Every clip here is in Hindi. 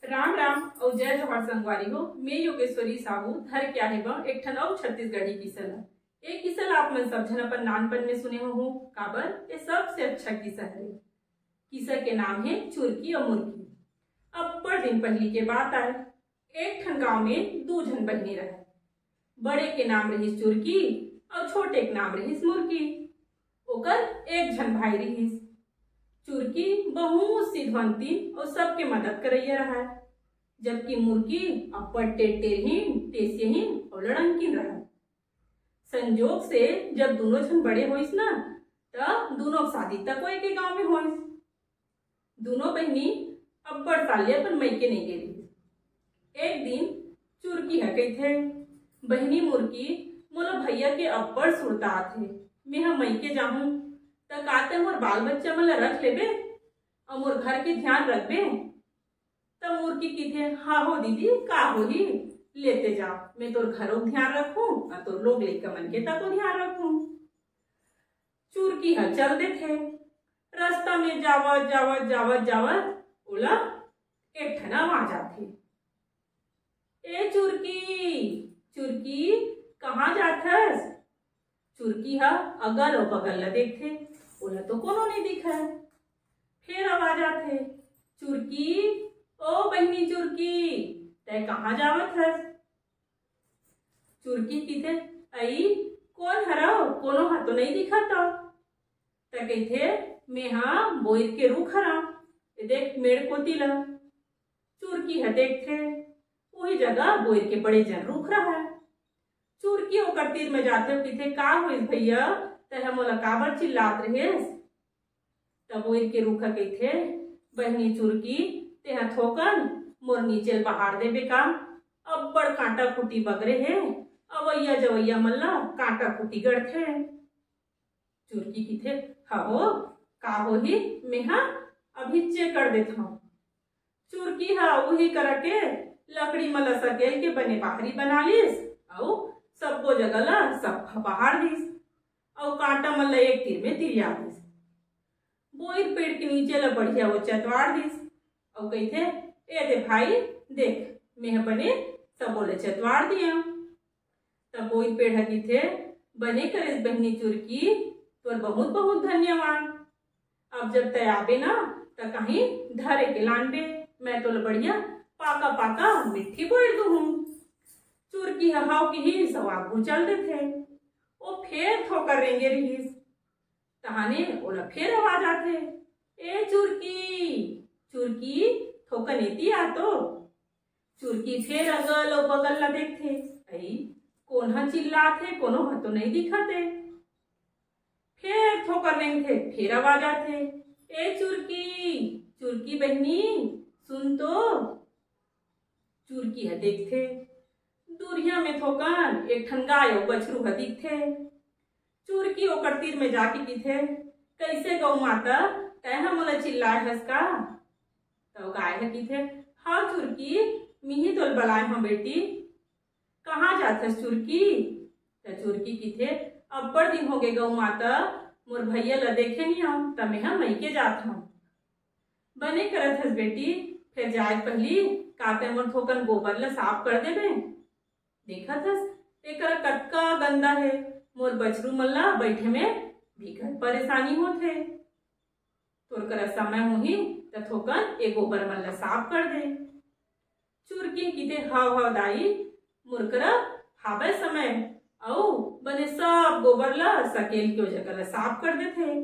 राम राम और जय जोहार संगवारी हो। मैं योगेश्वरी साहू धर क्या है बा एक ठन और छत्तीसगढ़ी किसल है। एक किसल आप मन सब जन अपन नानपन में सुने हो काबर ये सबसे अच्छा किस्सा है। किस्सा के नाम है चुरकी और मुर्गी। अब बड़ दिन पहली के बात आए, एक ठन गांव में दो जन बहनी रहे। बड़े के नाम रहीस चुरकी और छोटे के नाम रहीस मुर्गी। ओकर एक जन भाई रहीस। चुरकी बहुत सिद्धवंती और सबके मदद करैया रहा, जबकि मुर्गी अब्बड़ टेढ़हीन टेसियहीन और लड़नकीन रहा। संजोग से जब दोनों जन बड़े होइस ना तब दोनों शादी तक कोई के गांव में होइस। दोनों बहनी अब्बड़ सालिया पर मैके नहीं गेली। एक दिन चुरकी है कही थे, बहनी मुर्गी मोला भैया के अब्बड़ सुरता थे, मैं हम मैके जाऊं तक आते मोर बाल बच्चा मन रख लेबे और मोर घर के ध्यान रखबे। तब मुर्गी की थे, हाँ हो दीदी का होही लेते जा, मैं तोर घरों ध्यान रखूं और तोर लोग लेकर मन के तक ध्यान रखूं। चुरकी है चल दे थे, रास्ता में जावत जावत जावत जावत ओला एक ठना आ जाते। ए चुरकी चुरकी कहाँ जाथस? चुरकी हा अगल और बगल ला देखथे, ओला तो कोनो नहीं दिखा। फिर आवाज आथे, चुरकी ओ बहनी चुरकी तै कहाँ जावत हस? चुरकी कीथे, आई कौन हराओ, कोनो हा तो नहीं दिखा तो। तै कहिथे, मैं हाँ बोइर के रुख हरा, देख मेड़ कोती ला। चुरकी हा देखथे वही जगह बोइर के बड़े जन रुख रहा है। चुरकी ओकर तीर में जाते हो किथे, का होइस भैया तै मोला काबर चिल्लात रहेस? तब बोइर के रुखा कहिथे, बहनी चुरकी तेहा थोकन मोर नीचे बहार देबे का, अब्बड़ कांटा खुटी बगरे है, अवैया जवैया मन ला कांटा खुटी गड़थे। चुरकी कीथे, हो का होही मैं हाँ अभी चेक कर देता हूँ। चुरकी हा वही करके लकड़ी मन ला सकेल के बने बाहरी बना लिस और सबको जगह ला सब बहार दिस और कांटा मन ला एक तीर में तिरिया दिस। बोइर पेड़ के नीचे ला बढ़िया वो चतवाड़ दिस और कहिथे, ए दे भाई देख मैं बने सब बोले चतवाड़ दिया। तब बोइर पेड़ हकी थे, बने करेस बहनी चुरकी तोर बहुत बहुत धन्यवाद। अब जब तय आबे ना त कहीं धरे के लानबे, मैं तो बढ़िया पाका पाका मिट्टी बोल दू हूँ। चुरकी हाव की ही सवागू चल दे थे, वो फिर ठोकर रेंगे रहीस। तहाने ओला फिर आवाज आथे, ए चुरकी चुरकी ठोकर नीति आ तो। चुरकी फिर अगल और बगल ला देखथे, आई कौन हा चिल्लाथे, कोनो हा तो नहीं दिखते। फिर ठोकर रेंगथे, फिर आवाज आथे, ए चुरकी चुरकी बहनी सुन तो। चुरकी है देखथे, दूरिया में थोकन एक ठन गाय और बछरू ह दिखथे। चुरकी ओकर तीर में जाके कीथे, कैसे गौ माता तैहा मोला चिल्लाए हस का? तो गाय है कीथे, हाँ चुरकी मिही तोल बलाए हाँ बेटी, कहाँ जाथस चुरकी? तो चुरकी कीथे, अब्बड़ दिन हो गए गौ माता मोर भैया ला देखे नहीं हम, तब मैं हम मैके जात हूँ। बने करत हस बेटी, फिर जाए पहली काते मोर थोकन गोबर ला साफ कर देबे। देखा थस एकरा कटका गंदा है, मोर बछरू मन ला बैठे में भीखन परेशानी होथे। तोर करा समय होही त थोकन ए गोबर मन ला साफ कर दे। चुरकी कीथे, हाव दाई मोर करा हावे समय औ बने सब गोबर ला सकेल के जगह ला साफ कर देथे।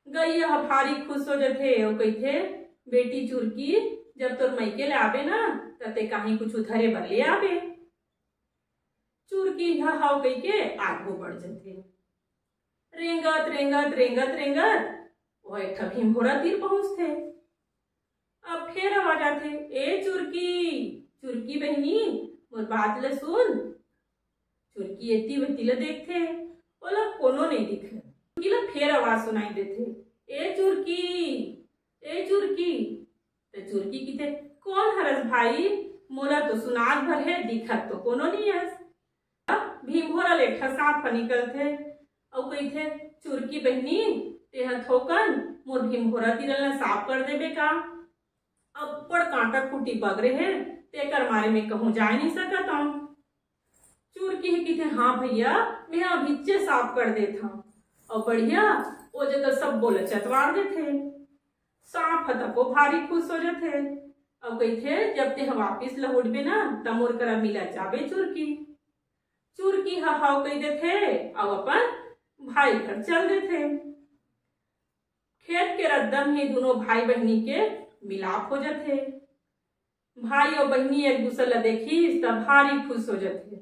गैया हा भारी खुश हो जाथे और कहिथे, बेटी चुरकी जब तोर मैके ले आबे ना तते कहीं कुछ धरे बर ले आबे। चुरकी हाव कही के आगू बढ़ जाते। रेंगत रेंगत रेंगत रेंगत वो एक भीम घोड़ा तीर पहुंचते। अब फिर आवाज आथे, ए चुरकी चुरकी बहनी मोर बात ला सुन। चुरकी एती वेती ला देखथे, ओला कोनो नहीं दिखे। चुरकी ला फिर आवाज सुनाई देथे, ए चुरकी। तो चुरकी कीथे, कौन हरस भाई, मोला तो सुनात भर है, दिखत तो कोनो नहीं हस। भीम घोड़ा लेखा सांप निकलथे और कहिथे, चुरकी बहनी तेहा थोकन मोर भीम घोड़ा तीर ला साफ कर देबे का? अब्बड़ कांटा खूटी बगरे है, तेकर मारे में कहूँ जा नहीं सकत हूँ। चुरकी है कि हाँ भैया मैं अभी साफ कर देता हूँ और बढ़िया वो जगह सब बोले चतवार देते। साफ हता को भारी खुश हो जाते और कहते जब ते वापिस लौटबे ना तब मोर करा मिला जाबे चुरकी। चुरकी हाव कह देते और अपन भाई घर चल देते। खेत के रद्दम ही दोनों भाई बहनी के मिलाप हो जाते। भाई और बहनी एक दूसरे ला देखी तब भारी खुश हो जाते।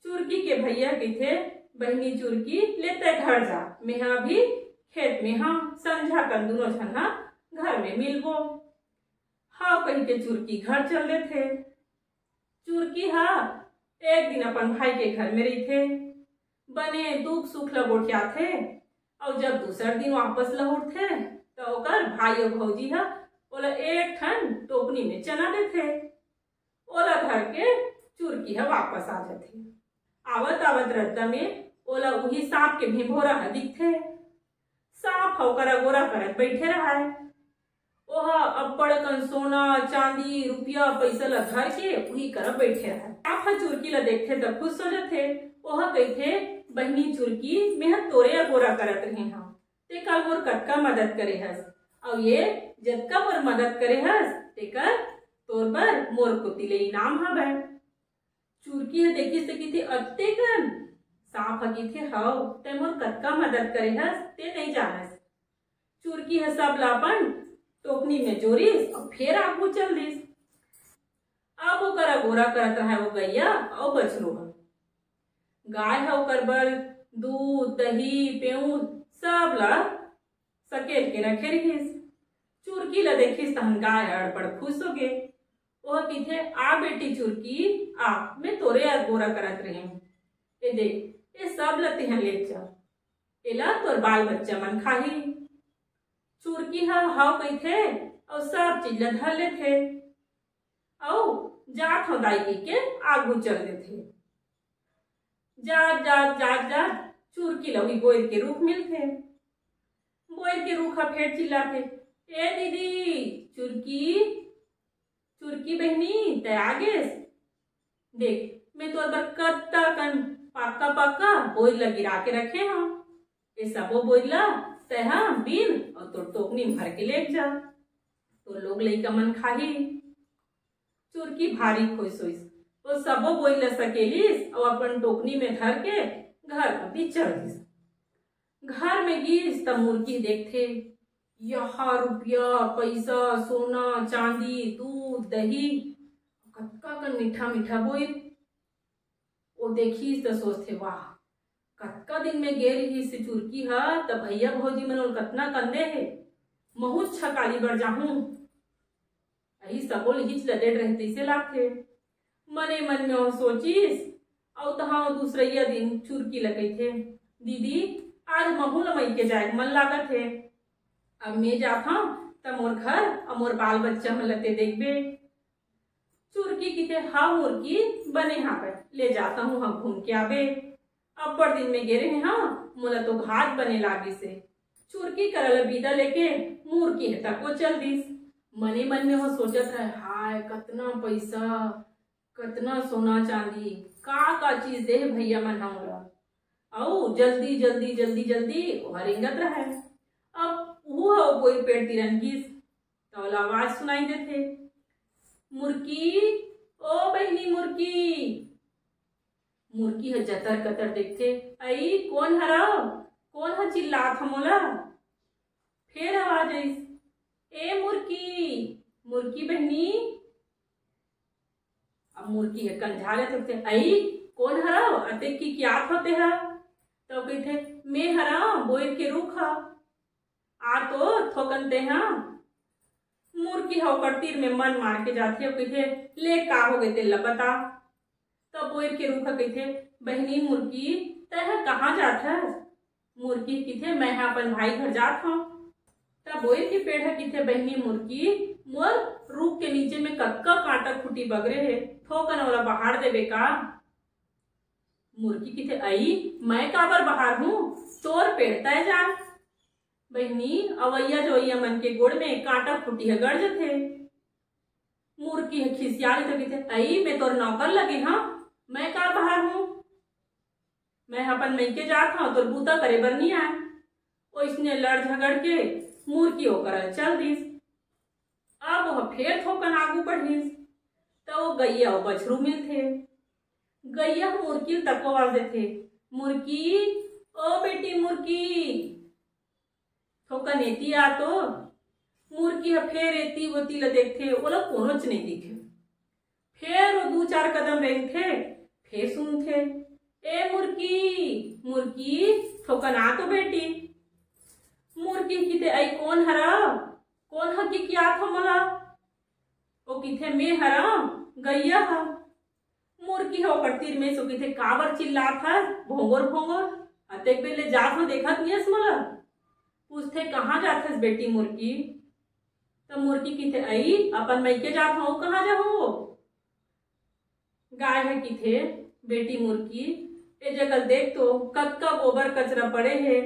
चुरकी के भैया कहते बहनी चुरकी लेते घर जा, मैं अभी खेत में हम संझा कर दोनों झना घर में मिलबो। हाँ कही के चुरकी घर चल रहे थे। चुरकी हाँ एक दिन अपन भाई के घर में रही थे, बने दुख सुख लगोटिया थे और जब दूसर दिन वापस लौट थे तो ओकर भाई और भौजी हा ओला एक ठन टोकनी में चना देते। ओला घर के चुरकी हा वापस आ जाते। आवत आवत रद्दा में ओला वही सांप के भिभोरा हा दिखते। सांप होकर गोरा करत बैठे रहा है। ओहा अब्बड़ कन सोना चांदी रुपया पैसा ला धर के वही कर बैठे रहा। सांप चुरकी ला देखते तो खुश हो जाते। ओहा कहते बहनी चुरकी मैं तोरे गोरा करत रहे हाँ, ते कल मोर कतका मदद करे हस और ये जतका मोर मदद करे हस तेकर तोर पर मोर कुतिले इनाम हवे। चुरकी है देखी से की थे अत्ते कन सांप हकी थे हाउ ते मोर कतका मदद करे हस ते नहीं जानस। चुरकी है सब लापन टोकनी में जोरिस और फिर आगू चल दिस। अब ओकरा गोरा करत रहा वो गैया और बछरू है। गाय है ओकर बर दूध दही पेऊन सब ला सकेल के रखे रहिस। चुरकी ला देखिस तहन गाय अड़बड़ खुश हो गे। वह पीछे आ बेटी चुरकी आ मैं तोरे यार गोरा करत रही हूँ, ये देख ये सब लते हैं ले जा, एला तोर बाल बच्चा मन खाही। चुरकी हा हाव कहते और सब चीज ला धर लेते और जात हो दाई के आगू चल देते। जात जात जात जात चुरकी ला बोर के रूख मिलते। बोर के रूखा फेर चिल्लाते ए दीदी चुरकी चुरकी बहनी तय आगेस देख मैं तोर बर कत्ता कन पाका पाका बोइला गिरा के रखे हाँ, ये सबो बोइला तहा बीन और तो टोकनी भर के ले जा तो लोग लइका मन खाही। चुरकी भारी खुश हुई वो सबो बोइला सकेलिस और अपन टोकनी में धर के घर अभी चढ़ दिस। घर में गिस तब मुर्गी देखते यहाँ रुपया पैसा सोना चांदी दूध दही कतका कन मीठा मीठा बोई। वो देखी तो सोचते वाह कतका दिन में गे रही से चुरकी हा तब भैया भौजी मन कतना कंदे है बहुत छकाली बढ़ जाहूं। यही सबो हिच लदेड़ रहते से लागते। मने मन में वो सोचिस और तहा दूसरैया दिन चुरकी लगे थे दीदी आज महू ल मई के जाए मन लागत है। अब मैं जाता हूँ तब मोर घर और मोर बाल बच्चा मन लते देखबे। चुरकी की थे हाँ मुर्गी बने हाँ पे ले जाता हूँ हम घूम के आबे। अब्बड़ दिन में गिरे हैं हाँ मोला तो घाट बने लागी से। चुरकी करल बीदा लेके मुर्गी है तक वो चल दिस। मने मन में वो सोचत है हाय कतना पैसा कतना सोना चांदी का चीज दे भैया मन हमरा औ जल्दी जल्दी जल्दी जल्दी हरिंगत रहे। अब वो कोई पेड़ तिरंगीस तो आवाज सुनाई देते मुर्गी ओ बहनी मुर्गी। मुर्गी है जतर कतर देखते आई कौन हरा कौन है चिल्लात हमोला। फिर आवाज आई ए मुर्गी मुर्गी बहनी। अब मुर्गी है कंझाले थकते आई कौन हरा अते की क्या होते है तो कहते मैं हरा बोर के रूखा आ तो थोकनते हैं। मुर्गी होकर तीर में मन मार के जाती है कहते ले का हो गए तेल बता। तब बोर के रूखा कहते बहनी मुर्गी तह कहाँ जात है। मुर्गी कहते मैं अपन भाई घर जात हूँ। तब बोर के पेड़ है कहते बहनी मुर्गी मोर रूख के नीचे में कक्का कांटा खुटी बगरे है ठोकन वाला बहार देवे का। मुर्गी कहते आई मैं काबर बहार हूँ तोर पेड़ तय जा। बहनी अवैया जोइया मन के गोड़ में कांटा खुटी है गड़ जथे। मुर्गी खिसियाली तो कहते आई मैं तोर नौकर लगे हाँ, मैं का बाहर हूँ, मैं अपन मैके जात हूँ तोर बूता करे बर नहीं आए। ओ इसने लड़ झगड़ के मुर्गी होकर चल दीस। अब वह फिर थोकन आगू बढ़ीस तो वो गैया और बछरू मिलथे। गैया मुर्गी तक आवाज देथे, मुर्गी ओ बेटी मुर्गी। थोकन एती आ तो मुर्गी फिर एती वोती ला देखथे, ओला कोनोच नहीं दिखे। फिर वो 2-4 कदम रेंगथे, फिर सुनथे ए मुर्गी मुर्गी। थोकन आ तो बेटी। मुर्गी किते आई कौन हरा, कौन ह की क्या था मोला। ओ किथे मैं हरा गैया हा। मुर्गी हो तीर में सो किथे काबर चिल्लात था भोंगोर भोंगोर। अतेक बेले जात हो देखत नहीं मोला। पूछते कहाँ जाथस बेटी मुर्गी। तो मुर्गी किथे आई अपन मैके जात हो, कहाँ जाहूँ। गाय है किथे बेटी मुर्गी, ए जगह देख तो कत्का गोबर कचरा पड़े है।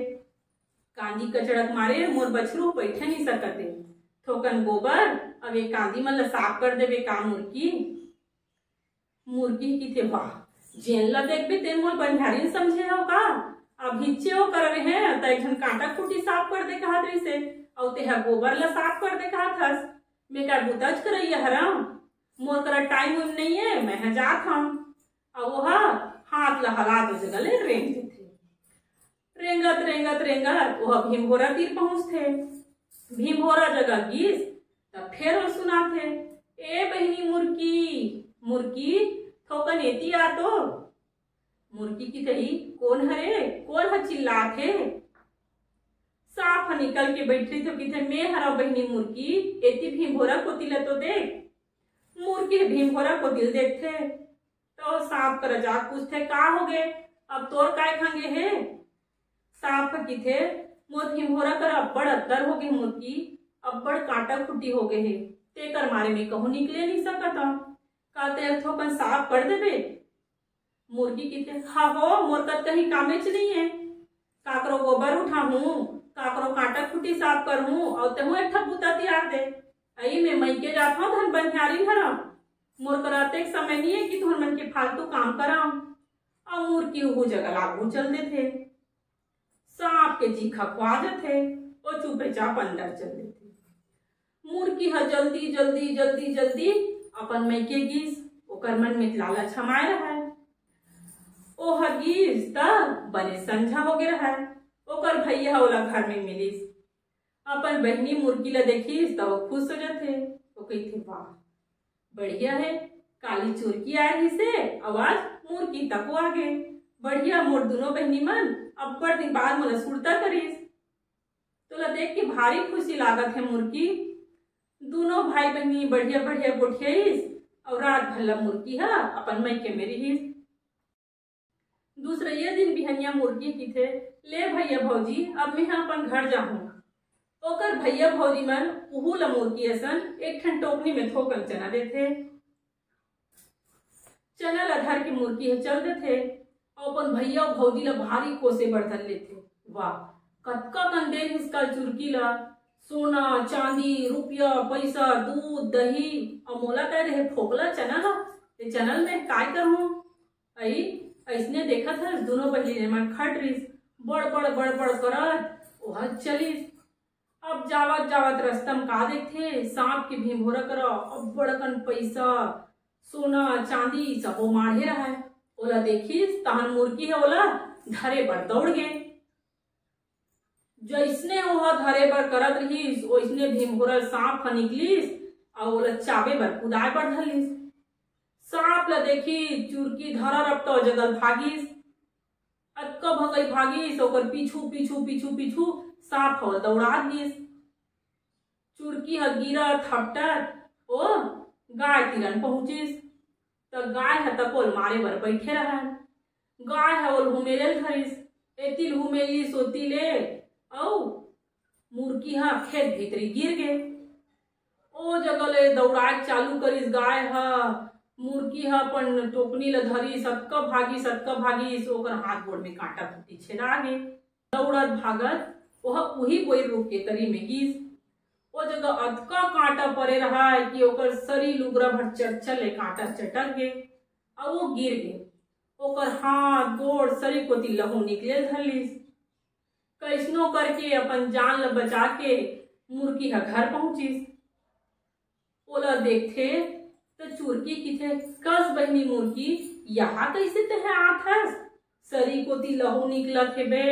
कांदी कचड़क मारे मोर बछरू बैठे नहीं सकते। थोकन गोबर अब एक कांदी मन ला साफ कर देवे का मुर्गी। मुर्गी किथे वाह जेन ला देख भी तेन मोर बनिहारी समझे हो का। अब हिच्चे हो कर रहे हैं तो एक झन कांटा कुटी साफ कर दे कहा से और तेहा गोबर ला साफ कर दे कहा थस। मैं का बुताज करैया हराम, मोर करा टाइम नहीं है, मैं जात हूँ। और वह हाथ ला हला तो जगह ले रेंग देथे। रेंगत रेंगत रेंगत वह भीमभोरा तीर पहुंचथे। भीमभोरा जगह गीस तब फिर वो सुनाथे ए बहनी मुर्गी मुर्गी। थोकन एती आ तो मुर्गी की तही कौन हरे, कौन ह चिल्लात है। साफ निकल के बैठी तो किथे मैं हरा बहनी मुर्गी। एती भीमभोरा को तिल तो देख। मुर्गी भीमभोरा को दिल देखथे तो साफ कर जा पूछथे का हो गए, अब तोर काय खंगे है। साफ किथे मोर भीमभोरा कर अब्बड़ अद्दर हो गए मुर्गी, अब्बड़ कांटा खुटी हो गए है। तेकर मारे में कहूँ निकले नहीं सकता। कहते थोकन साफ कर देबे। मुर्गी किथे हाँ हो मोर कत कहीं कामेच नहीं है। काकरो गोबर उठा हूँ, काकरो कांटा खुटी साफ कर हूँ और तेहू एक बूता तियार दे। आई मैं मैके जात हूँ धन बनिहारी हरा। मोर कराते एक समय नहीं है कि तुहर मन के फालतू काम कराऊं। और मुर्गी वो जगह लागू चल देथे। सांप के जी खखवा देथे और चुपे चाप अंदर चल देथे। मुर्गी ह जल्दी जल्दी जल्दी जल्दी अपन मैके गीस। ओकर मन में लालच हमाय रहा है। ओ हगीस त बने संझा हो गए रहा है। ओकर भैया ओला घर में मिलिस। अपन बहनी मुर्गी ला देखिस तो वो खुश हो जाते। वो कहते वाह बढ़िया है, काली चुरकी आ रही से आवाज मुर्गी तक आ गए। बढ़िया मोर दोनों बहनी मन अब्बड़ दिन बाद मोला सुरता करीस। तोला देख के भारी खुशी लागत है मुर्गी। दोनों भाई बहनी बढ़िया बढ़िया गोठियाईस और रात भल्ला मुर्गी है अपन मैके में रहीस। दूसरे ये दिन बिहनिया मुर्गी की थे ले भैया भौजी अब मैं अपन घर जाऊँ। ओकर भैया भौजी मन उहू ला मुर्गी असन एक ठन टोकनी में थोकन चना देथे। चना ला धर के मुर्गी है चल देथे और अपन भैया और भौजी ला भारी कोसे बर्तन लेथे। वाह कतका कन दे इसका चुरकी ला सोना चांदी रुपया पैसा दूध दही और मोला कह रहे फोकला चना ला ते चनल में काय करहूं। आई ऐसने देखा था दोनों बहनी मन खट रहीस बड़ बड़ बड़ बड़ करत वह चलीस। अब जावत जावत रस्तम का देखथे सांप के भीमभोरा करा अब बड़कन पैसा सोना चांदी सब माढ़े रहा है। ओला देखिस तहन मुर्गी है ओला धरे पर दौड़ गए। जैसने वह धरे बर करत रहीस ओइसने भीमभोरा सांप निकलिस और ओला चाबे बर कुदाय बर धरलिस। सांप ला देखी चुरकी धरर अब तो जगल भागिस। अतका भगई भागिस ओकर पीछू पीछू पीछू पीछू सांप हो दौड़ा दिस। चुरकी ह गिरा थपटर ओ गाय तिरन पहुंचिस। तो गाय ह तपोल मारे बर बैठे रहा। गाय है ओल हुमेले धरिस एतिल हुमेली सोती ले औ मुर्गी हा खेत भीतरी गिर गए। ओ जगह ले दौड़ा चालू करिस गाय हा। मुर्गी हा अपन टोकनी ला धरी सतका भागी ओकर हाथ गोड़ में कांटा फूटी छेदा गए। दौड़त भागत वह उही बोई रूप के तरी में गिस। ओ जगह अतका कांटा पड़े रहा है कि ओकर शरीर लुगरा भर चल कांटा चटक गे और वो गिर गे। ओकर हाथ गोड़ शरीर कोती लहू निकले धरलिस। कैसनो करके अपन जान ल बचा के मुर्गी ह घर पहुंचिस। ओला देखथे तो चुरकी किथे कस बहनी मुर्गी यहाँ कैसे तह आत हस? शरीर कोती लहू निकलत हे बे,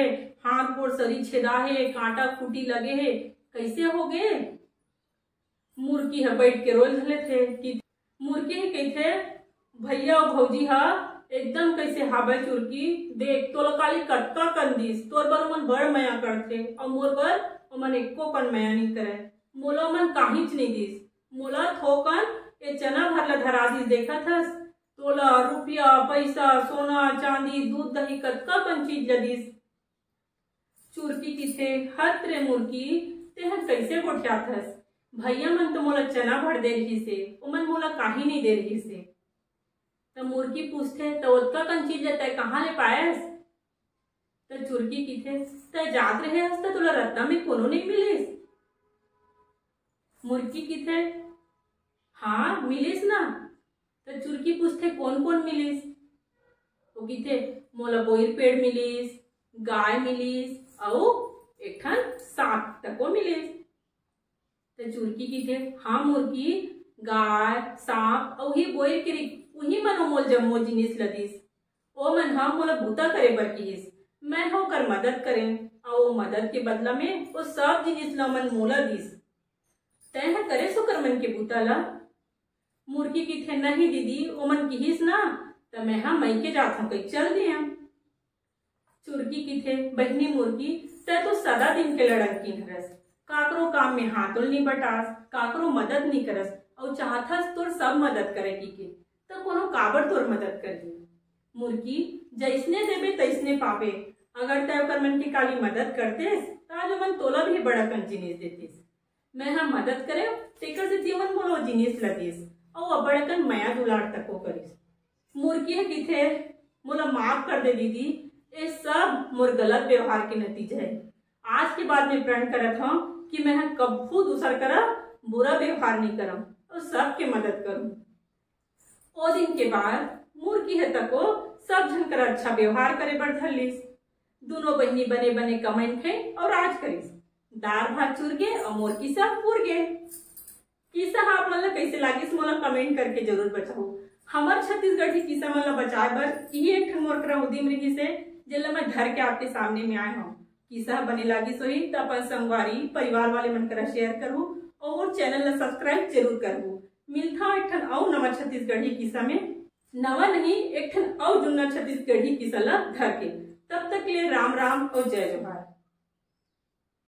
हाथ गोड़ शरीर छेदा है, कांटा खूटी लगे है, कैसे हो गे? मुर्गी ह बैठ के रोल धले थे कि मुर्गी कहथे भैया और भौजी हा एकदम कैसे हाबे चुरकी, देख तोला काली कटका कंदिस, तोर बर मन बड़ माया करथे और मोर बर ओमन एको कन माया नहीं करे। मोला मन काहीच नहीं दिस, मोला थोकन ए चना भर ला धरा दिस। देखत हस तोला रुपया पैसा सोना चांदी दूध दही कतका कन चीज लदिस। चुरकी किथे हत रे मुर्गी तेह कैसे गोठियात हस? भैया मन तो मोला चना भर दे रही से, ओमन मोला काही नहीं दे रही से। तो मुर्गी पूछते तो ओतका कन चीज तय कहाँ ले पायस? तो चुरकी किथे तय जात रहे हस तो तोला रत्ना में कोनो नहीं मिलिस। मुर्गी किथे हाँ मिलिस ना। तो चुरकी पूछते कौन कौन मिलिस? वो किथे मोला बोइर पेड़ मिलिस, गाय मिलिस और एक ठन सांप तको मिलिस। तो चुरकी किथे हाँ मुर्गी गाय सांप और ही बोइर के उही मन मोल जम्मो जिनिस लदिस। ओ मन हम मोला भूता करे बर किहिस, मैं हो कर मदद करें और मदद के बदला में वो सब जिनिस ला मन मोला दिस। तय करे सो कर मन के भूता ला। मुर्गी की थे नहीं दीदी ओ मन किहिस ना तो मैं हाँ मई के जात हूँ कहीं चल दिया। चुरकी की थे बहनी मुर्गी तय तो सदा दिन के लड़की हरस, काकरो काम में हाथों नहीं बटास, काकरो मदद नहीं करस और चाहथस तोर सब मदद करे की तो कोनो काबर तोर मदद कर दी। मुर्गी जैसने देबे तैसने पाबे, अगर तय ओकर मन की काली मदद करतेस तो आज मन तोला भी बड़ा कन जिनिस देतीस। मैं हम मदद करे तेकर से जीवन मोलो जिनिस लदिस और बड़कन माया दुलार तको करिस। मुर्गी है किथे मोला माफ कर दे दीदी, ये सब मोर गलत व्यवहार के नतीजा है। आज के बाद में प्रण करत हूँ कि मैं कभू दूसर करा बुरा व्यवहार नहीं करम और सबके मदद करूं। ओ दिन के बाद मुर्गी है तको सब झन कर अच्छा व्यवहार करे बर धरलिस। दोनों बहनी बने बने कमाइन खाई और राज करिस। दार भात चुर गे और मोर किस्सा पूर गे। किस्सा आप मन ला कैसे लागिस मोला कमेंट करके जरूर बताओ। हमर छत्तीसगढ़ी किस्सा मन ला बचाए बर यही एक ठन मोर करा उद्यम रही से जेला मैं धर के आपके सामने में आए हूँ। किस्सा बने लागिस होही तो अपन संगवारी परिवार वाले मन करा शेयर करूँ और चैनल ला सब्सक्राइब जरूर करूँ। मिलता एक ठन और नवा छत्तीसगढ़ी किस्सा में, नवा नहीं एक ठन और जुन्ना छत्तीसगढ़ी किस्सा ला धर के। तब तक के लिए राम राम और जय जोहार।